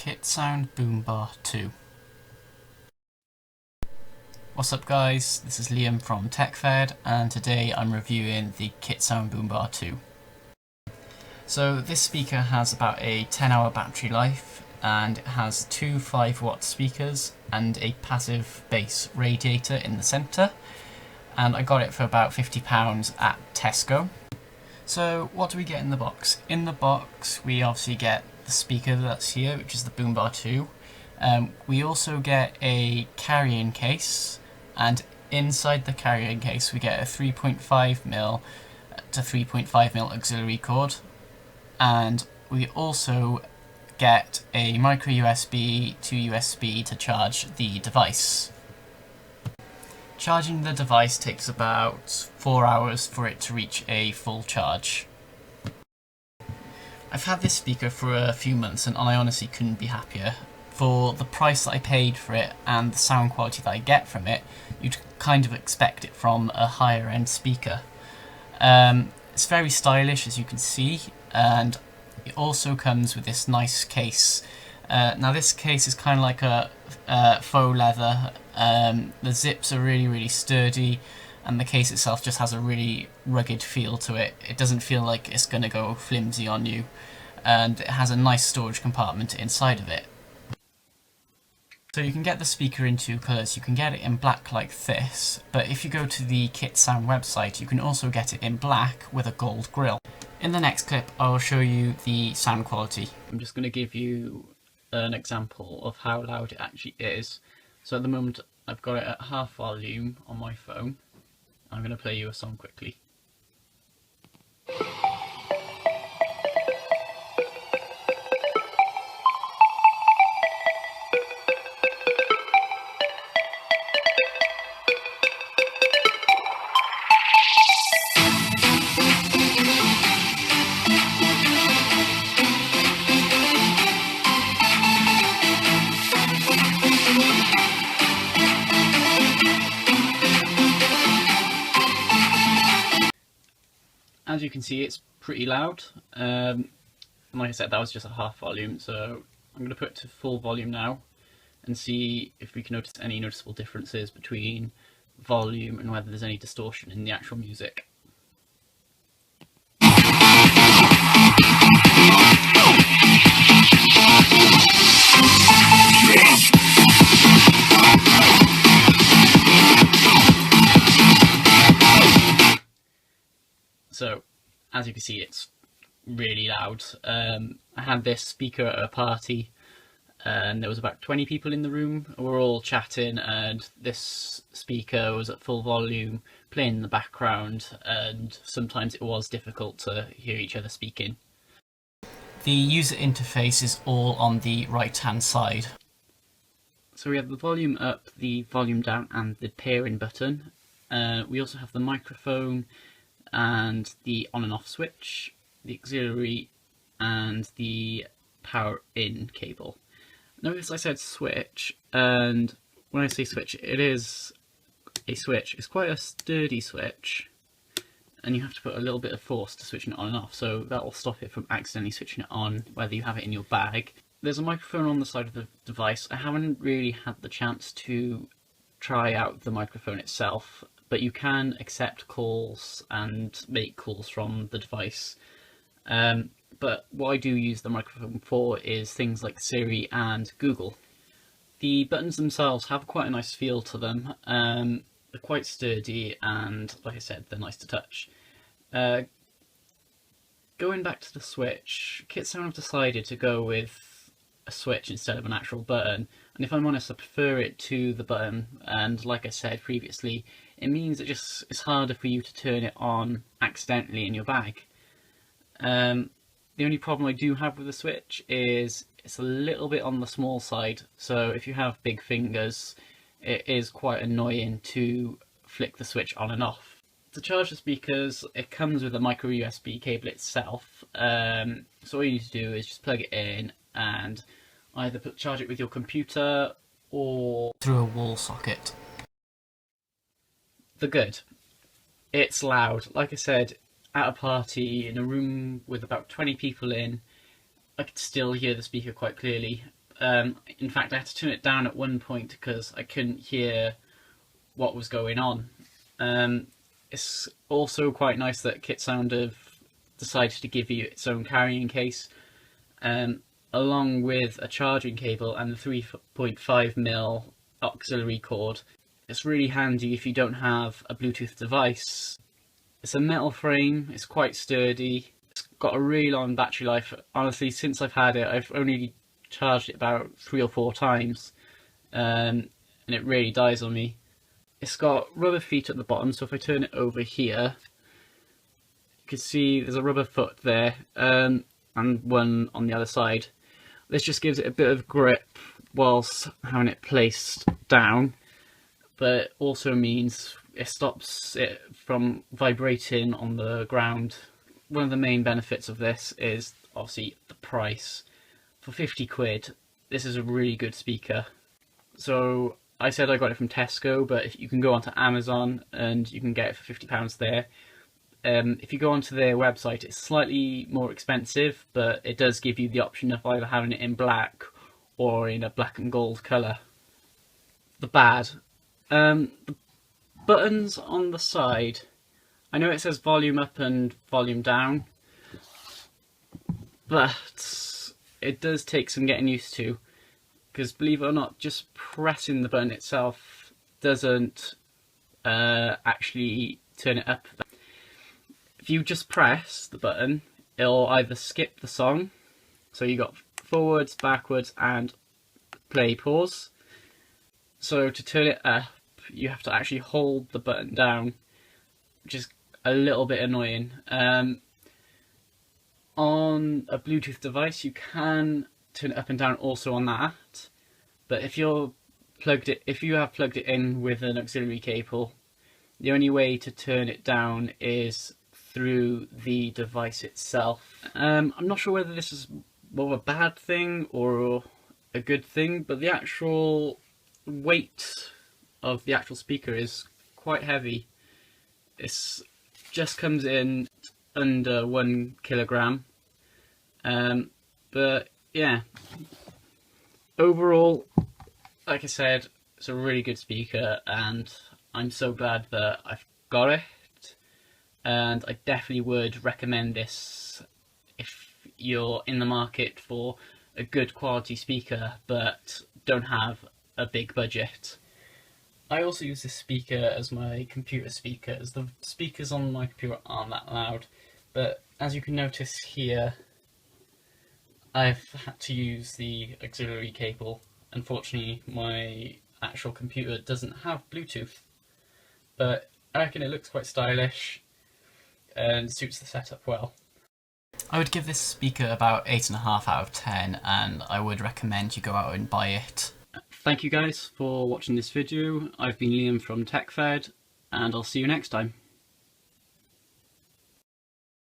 Kitsound Boombar 2. What's up guys, this is Liam from TechFed and today I'm reviewing the Kitsound Boombar 2. So this speaker has about a 10-hour battery life and it has two 5-watt speakers and a passive bass radiator in the centre, and I got it for about £50 at Tesco. So what do we get in the box? In the box we obviously get the speaker that's here, which is the Boombar 2. We also get a carrying case, and inside the carrying case we get a 3.5mm to 3.5mm auxiliary cord, and we also get a micro USB to USB to charge the device. Charging the device takes about 4 hours for it to reach a full charge. I've had this speaker for a few months and I honestly couldn't be happier. For the price that I paid for it and the sound quality that I get from it, you'd kind of expect it from a higher end speaker. It's very stylish, as you can see, and it also comes with this nice case. Now this case is kind of like a faux leather. The zips are really sturdy, and the case itself just has a really rugged feel to it. It doesn't feel like it's going to go flimsy on you, and it has a nice storage compartment inside of it. So you can get the speaker in two colours. You can get it in black like this, but if you go to the Kitsound website you can also get it in black with a gold grille. In the next clip I'll show you the sound quality. I'm just going to give you an example of how loud it actually is. So at the moment I've got it at half volume on my phone. I'm going to play you a song quickly. As you can see, it's pretty loud. And like I said, that was just at half volume, so I'm going to put it to full volume now and see if we can notice any noticeable differences between volume and whether there's any distortion in the actual music. So, as you can see, it's really loud. I had this speaker at a party and there was about 20 people in the room. We were all chatting and this speaker was at full volume, playing in the background, and sometimes it was difficult to hear each other speaking. The user interface is all on the right hand side. So we have the volume up, the volume down and the pairing button. We also have the microphone and the on and off switch, the auxiliary and the power in cable. Notice I said switch, and when I say switch, it is a switch. It's quite a sturdy switch and you have to put a little bit of force to switch it on and off, so that will stop it from accidentally switching it on whether you have it in your bag. There's a microphone on the side of the device. I haven't really had the chance to try out the microphone itself, but you can accept calls and make calls from the device. But what I do use the microphone for is things like Siri and Google. The buttons themselves have quite a nice feel to them. They're quite sturdy and, like I said, they're nice to touch. Going back to the switch, Kitsound have decided to go with a switch instead of an actual button, and if I'm honest, I prefer it to the button, and like I said previously, it means it's harder for you to turn it on accidentally in your bag. The only problem I do have with the switch is it's a little bit on the small side, so if you have big fingers it is quite annoying to flick the switch on and off. To charge the speakers, it comes with a micro USB cable itself, so all you need to do is just plug it in and either charge it with your computer or through a wall socket. The good. It's loud. Like I said, at a party in a room with about 20 people in, I could still hear the speaker quite clearly. In fact, I had to turn it down at one point because I couldn't hear what was going on. It's also quite nice that Kitsound have decided to give you its own carrying case, along with a charging cable and the 3.5mm auxiliary cord. It's really handy if you don't have a Bluetooth device. It's a metal frame, it's quite sturdy, it's got a really long battery life. Honestly, since I've had it, I've only charged it about 3 or 4 times, and it really dies on me. It's got rubber feet at the bottom, so if I turn it over here, you can see there's a rubber foot there, and one on the other side. This just gives it a bit of grip whilst having it placed down, but it also means it stops it from vibrating on the ground. One of the main benefits of this is obviously the price. For 50 quid, this is a really good speaker. So I said I got it from Tesco, but you can go onto Amazon and you can get it for £50 there. If you go onto their website, it's slightly more expensive, but it does give you the option of either having it in black or in a black and gold colour. The bad. The buttons on the side, I know it says volume up and volume down, but it does take some getting used to, because believe it or not, just pressing the button itself doesn't actually turn it up. If you just press the button, it'll either skip the song, so you got forwards, backwards and play, pause. So to turn it up, you have to actually hold the button down, which is a little bit annoying. On a Bluetooth device, you can turn it up and down also on that, but if you have plugged it in with an auxiliary cable, the only way to turn it down is through the device itself. I'm not sure whether this is more of a bad thing or a good thing, but the actual weight of the actual speaker is quite heavy. It just comes in under 1 kilogram. But yeah, overall, like I said, it's a really good speaker, and I'm so glad that I've got it. And I definitely would recommend this if you're in the market for a good quality speaker but don't have a big budget. I also use this speaker as my computer speaker, as the speakers on my computer aren't that loud, but as you can notice here, I've had to use the auxiliary cable. Unfortunately, my actual computer doesn't have Bluetooth, but I reckon it looks quite stylish and suits the setup well. I would give this speaker about 8.5 out of 10, and I would recommend you go out and buy it. Thank you guys for watching this video. I've been Liam from TechFed, and I'll see you next time.